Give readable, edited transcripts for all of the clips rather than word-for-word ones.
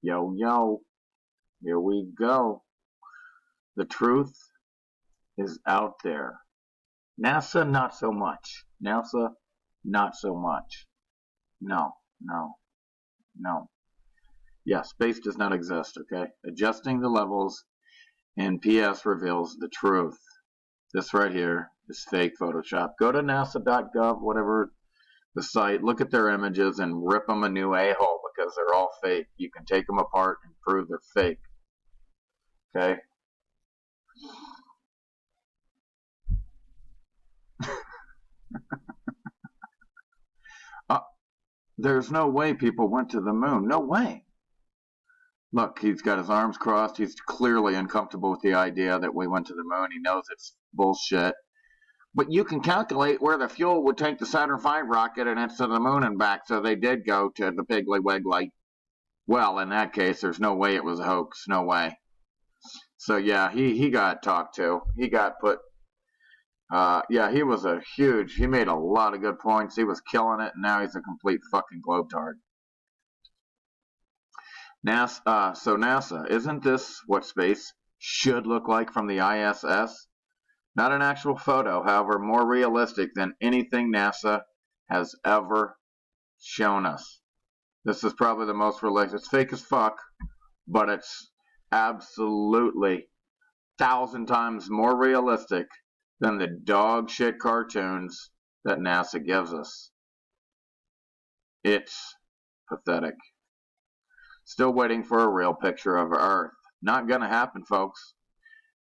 Yo, yo, here we go. The truth is out there. NASA, not so much. NASA, not so much. No, no, no. Yeah, space does not exist, okay? Adjusting the levels in PS reveals the truth. This right here is fake Photoshop. Go to nasa.gov, whatever the site, look at their images and rip them a new a-hole because they're all fake. You can take them apart and prove they're fake, okay? Uh, there's no way people went to the moon. No way. Look, he's got his arms crossed. He's clearly uncomfortable with the idea that we went to the moon. He knows it's bullshit. But you can calculate where the fuel would take the Saturn V rocket and it's to the moon and back. So they did go to the Piggly Wiggly. Well, in that case, there's no way it was a hoax. No way. So yeah, he got talked to. He got put. Yeah, he was he made a lot of good points. He was killing it, and now he's a complete fucking globetard. NASA, isn't this what space should look like from the ISS? Not an actual photo, however, more realistic than anything NASA has ever shown us. This is probably the most realistic. It's fake as fuck, but it's absolutely 1,000 times more realistic than the dog shit cartoons that NASA gives us. It's pathetic. Still waiting for a real picture of Earth. Not gonna happen, folks.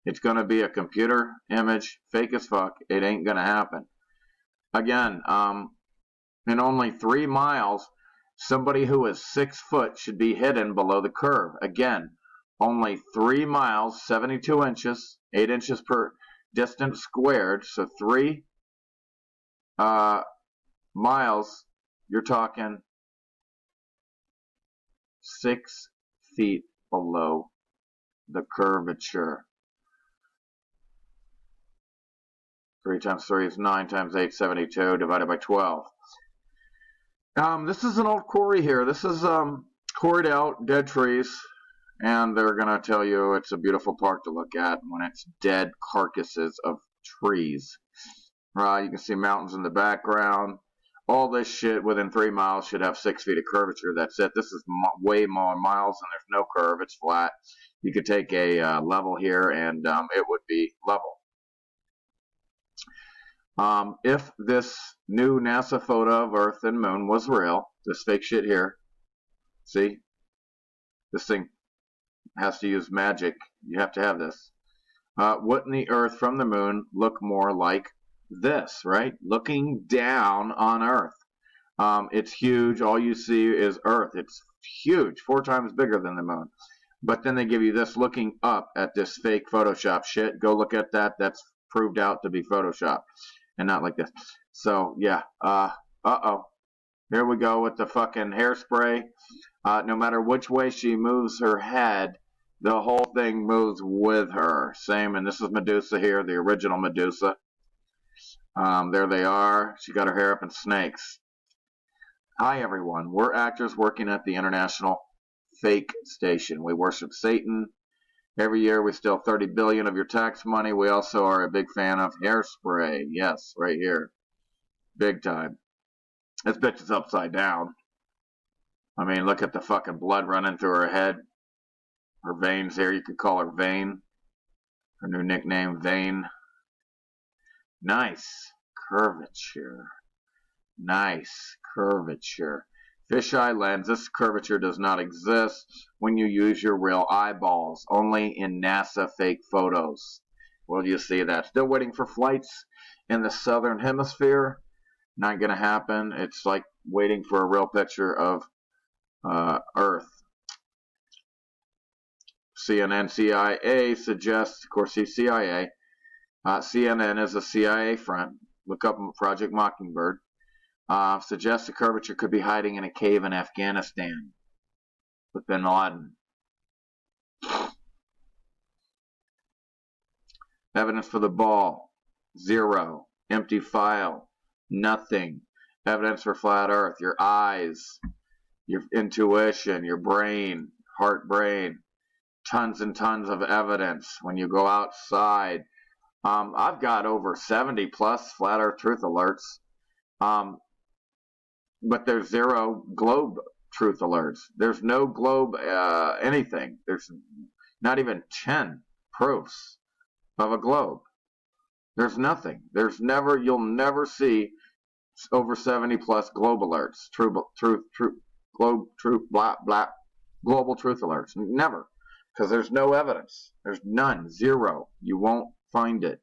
It's gonna be a computer image, fake as fuck. It ain't gonna happen. Again, in only 3 miles, somebody who is 6 foot should be hidden below the curve. Again, only 3 miles, 72 inches, 8 inches per distance squared. So 3 miles, you're talking 6 feet below the curvature. 3 times 3 is 9 times 8, 72 divided by 12. This is an old quarry here. This is quarried out, dead trees, and they're going to tell you it's a beautiful park to look at when it's dead carcasses of trees. You can see mountains in the background. All this shit within 3 miles should have 6 feet of curvature. That's it. This is way more miles and there's no curve. It's flat. You could take a level here and it would be level. If this new NASA photo of Earth and Moon was real, this fake shit here, see? This thing has to use magic. You have to have this. Wouldn't the Earth from the Moon look more like this, right? Looking down on Earth. It's huge. All you see is Earth. It's huge, 4 times bigger than the Moon. But then they give you this looking up at this fake Photoshop shit. Go look at that. That's proved out to be Photoshop and not like this. So, yeah. Uh-oh. Here we go with the fucking hairspray. No matter which way she moves her head, the whole thing moves with her. Same, and this is Medusa here, the original Medusa. There they are. She got her hair up in snakes. Hi, everyone. We're actors working at the International Fake Station. We worship Satan. Every year we steal $30 billion of your tax money. We also are a big fan of hairspray. Yes, right here. Big time. This bitch is upside down. I mean, look at the fucking blood running through her head. Her veins here. You could call her Vein. Her new nickname, Vein. Nice curvature. Nice curvature. Fisheye lens. This curvature does not exist when you use your real eyeballs. Only in NASA fake photos will you see that. Still waiting for flights in the southern hemisphere. Not going to happen. It's like waiting for a real picture of Earth. CNN CIA suggests, of course, he's CIA. CNN is a CIA front. Look up Project Mockingbird. Suggests the curvature could be hiding in a cave in Afghanistan with bin Laden. Evidence for the ball, 0. Empty file, nothing. Evidence for flat Earth, your eyes, your intuition, your brain, heart, brain. Tons and tons of evidence when you go outside. I've got over 70 plus flat earth truth alerts, but there's zero globe truth alerts. There's no globe anything. There's not even 10 proofs of a globe. There's nothing. You'll never see over 70 plus globe alerts, global truth alerts. Never. Because there's no evidence. There's none. Zero. You won't find it.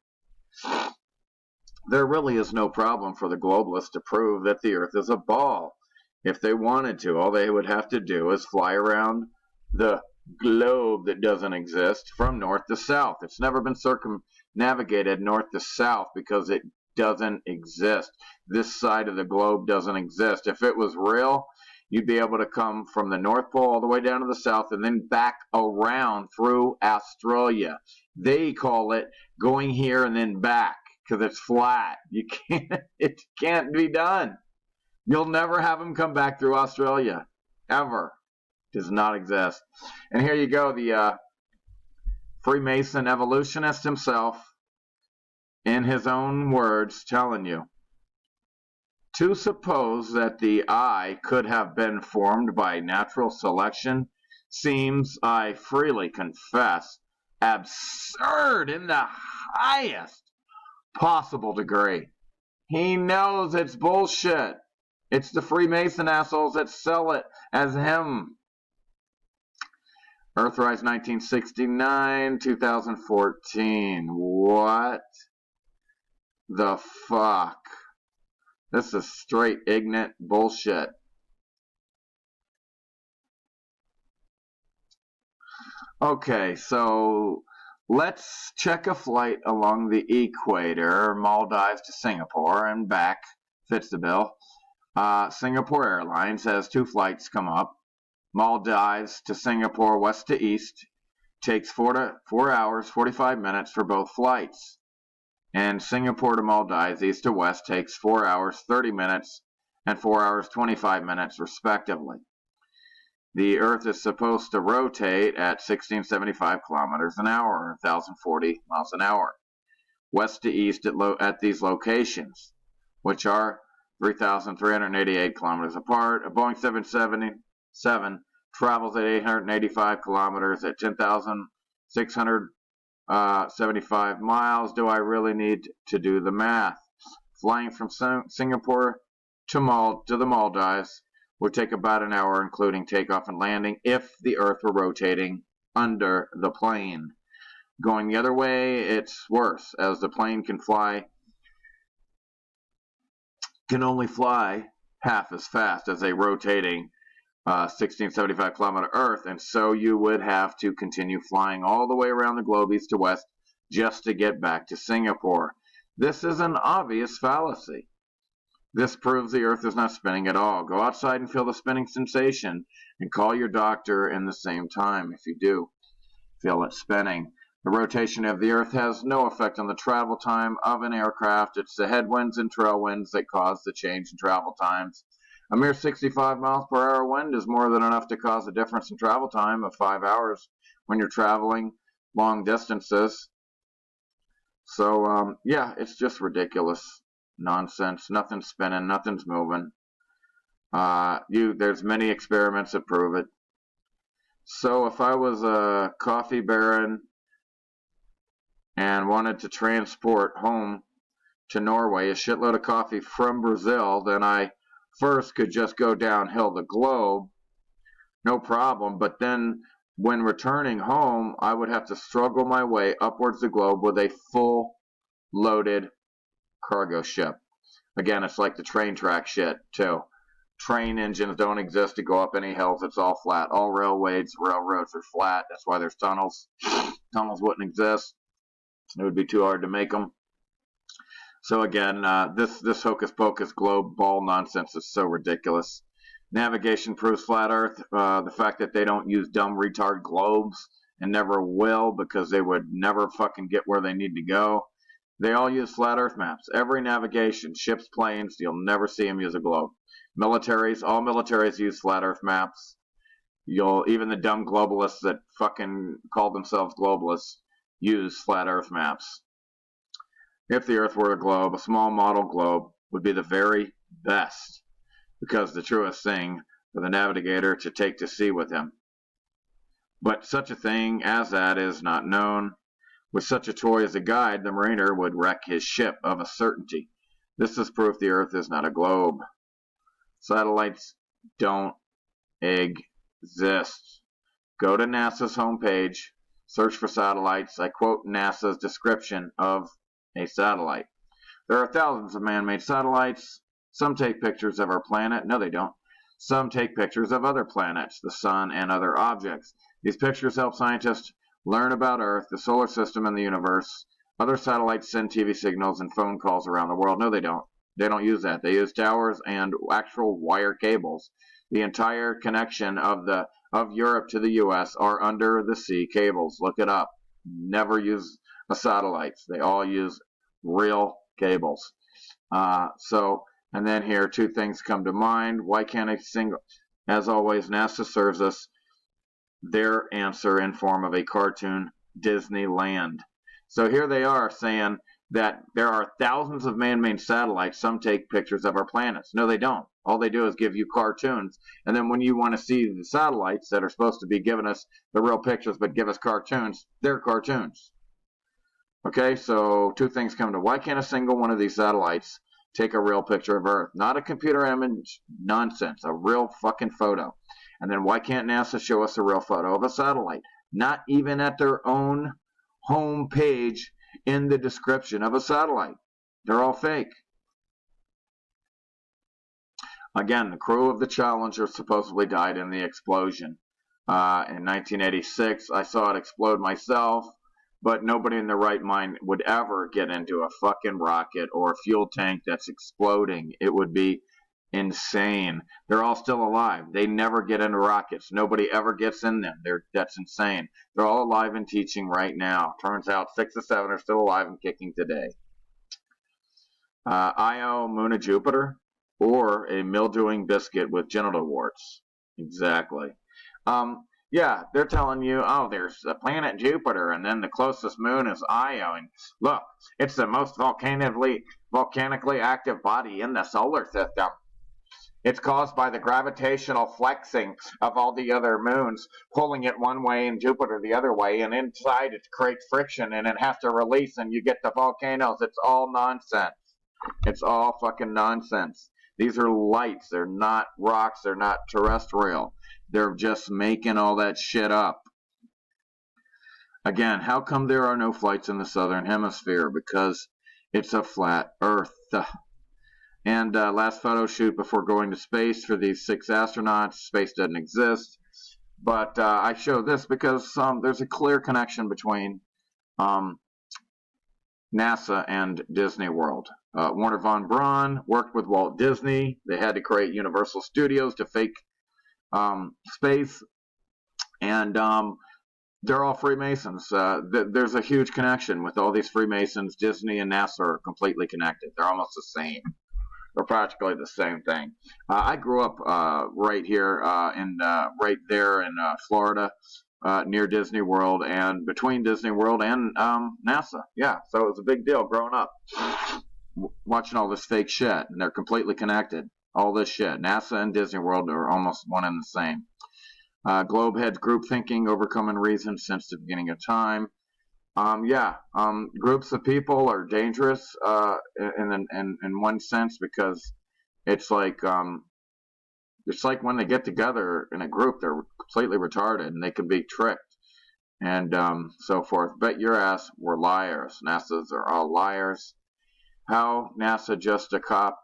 There really is no problem for the globalists to prove that the Earth is a ball. If they wanted to, all they would have to do is fly around the globe that doesn't exist from north to south. It's never been circumnavigated north to south because it doesn't exist. This side of the globe doesn't exist. If it was real, you'd be able to come from the North Pole all the way down to the south and then back around through Australia. They call it going here and then back because it's flat. It can't be done. You'll never have them come back through Australia. Ever. Does not exist. And here you go, the Freemason evolutionist himself, in his own words, telling you. To suppose that the eye could have been formed by natural selection seems, I freely confess, absurd in the highest possible degree. He knows it's bullshit. It's the Freemason assholes that sell it as him. Earthrise 1969, 2014. What the fuck? This is straight ignorant bullshit. Okay, so let's check a flight along the equator, Maldives to Singapore and back. Fits the bill. Singapore Airlines has 2 flights come up. Maldives to Singapore west to east takes 4 hours 45 minutes for both flights. And Singapore to Maldives east to west takes 4 hours 30 minutes and 4 hours 25 minutes respectively. The Earth is supposed to rotate at 1675 kilometers an hour, 1040 miles an hour, west to east at these locations, which are 3,388 kilometers apart. A Boeing 777 travels at 885 kilometers at 10,675 miles. Do I really need to do the math? Flying from Singapore to the Maldives would take about an hour, including takeoff and landing, if the Earth were rotating under the plane. Going the other way, it's worse, as the plane can only fly half as fast as a rotating 1675 kilometer Earth, and so you would have to continue flying all the way around the globe east to west just to get back to Singapore. This is an obvious fallacy. This proves the Earth is not spinning at all. Go outside and feel the spinning sensation and call your doctor in the same time if you do feel it spinning. The rotation of the Earth has no effect on the travel time of an aircraft. It's the headwinds and tailwinds that cause the change in travel times. A mere 65 miles per hour wind is more than enough to cause a difference in travel time of 5 hours when you're traveling long distances. So, yeah, it's just ridiculous nonsense. Nothing's spinning, nothing's moving. There's many experiments that prove it. So if I was a coffee baron and wanted to transport home to Norway a shitload of coffee from Brazil, then I first could just go downhill the globe, no problem, but then when returning home, I would have to struggle my way upwards the globe with a full loaded cargo ship. Again, it's like the train track shit, too. Train engines don't exist to go up any hills. It's all flat. All railroads are flat. That's why there's tunnels. Tunnels wouldn't exist. It would be too hard to make them. So again, this hocus pocus globe ball nonsense is so ridiculous. Navigation proves flat Earth. The fact that they don't use dumb retard globes and never will because they would never fucking get where they need to go. They all use flat Earth maps. Every navigation, ships, planes, you'll never see them use a globe. All militaries use flat Earth maps. Even the dumb globalists that fucking call themselves globalists use flat Earth maps. If the Earth were a globe, a small model globe would be the very best, because the truest thing for the navigator to take to sea with him. But such a thing as that is not known. With such a toy as a guide, the mariner would wreck his ship of a certainty. This is proof the Earth is not a globe. Satellites don't exist. Go to NASA's homepage, search for satellites. I quote NASA's description of a satellite. There are thousands of man-made satellites. Some take pictures of our planet. No, they don't. Some take pictures of other planets, the sun, and other objects. These pictures help scientists learn about Earth, the solar system, and the universe. Other satellites send TV signals and phone calls around the world. No, they don't. They don't use that. They use towers and actual wire cables. The entire connection of Europe to the U.S. are under the sea cables. Look it up. Never use a satellite. They all use real cables. And then here, two things come to mind. Why can't a single? As always, NASA serves us their answer in form of a cartoon, Disneyland. So here they are saying that there are thousands of man-made satellites. Some take pictures of our planets. No, they don't. All they do is give you cartoons. And then when you want to see the satellites that are supposed to be giving us the real pictures but give us cartoons, they're cartoons. Okay, so two things come to why can't a single one of these satellites take a real picture of Earth? Not a computer image nonsense, a real fucking photo. And then why can't NASA show us a real photo of a satellite? Not even at their own home page in the description of a satellite. They're all fake. Again, the crew of the Challenger supposedly died in the explosion. In 1986, I saw it explode myself, but nobody in their right mind would ever get into a fucking rocket or a fuel tank that's exploding. It would be insane. They're all still alive. They never get into rockets. Nobody ever gets in them. That's insane. They're all alive and teaching right now. Turns out 6 of 7 are still alive and kicking today. Io, moon of Jupiter, or a mildewing biscuit with genital warts. Exactly. Yeah, they're telling you, oh, there's the planet Jupiter, and then the closest moon is Io, and look, it's the most volcanically active body in the solar system. It's caused by the gravitational flexing of all the other moons, pulling it one way and Jupiter the other way, and inside it creates friction, and it has to release, and you get the volcanoes. It's all nonsense. It's all fucking nonsense. These are lights. They're not rocks. They're not terrestrial. They're just making all that shit up. Again, how come there are no flights in the southern hemisphere? Because it's a flat Earth. And last photo shoot before going to space for these 6 astronauts. Space doesn't exist. But I show this because there's a clear connection between NASA and Disney World. Wernher von Braun worked with Walt Disney. They had to create Universal Studios to fake space. And they're all Freemasons. There's a huge connection with all these Freemasons. Disney and NASA are completely connected. They're almost the same. They're practically the same thing. I grew up right here right there in Florida, near Disney World, and between Disney World and NASA. Yeah, so it was a big deal growing up, watching all this fake shit, and they're completely connected. All this shit. NASA and Disney World are almost one and the same. Globe had group thinking, overcoming reason since the beginning of time. Groups of people are dangerous in one sense, because it's like when they get together in a group, they're completely retarded and they can be tricked and so forth. Bet your ass we're liars. NASA's are all liars. How NASA just are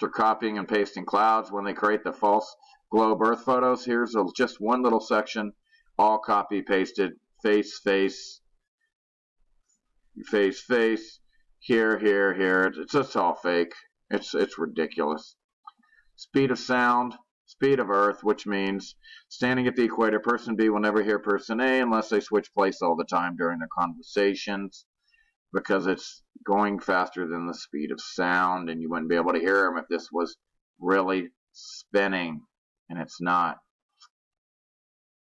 copying and pasting clouds when they create the false globe Earth photos. Here's just one little section, all copy pasted. Face, here. It's just all fake. It's ridiculous. Speed of sound, speed of Earth, which means standing at the equator, person B will never hear person A unless they switch place all the time during their conversations, because it's going faster than the speed of sound, and you wouldn't be able to hear them if this was really spinning. and it's not.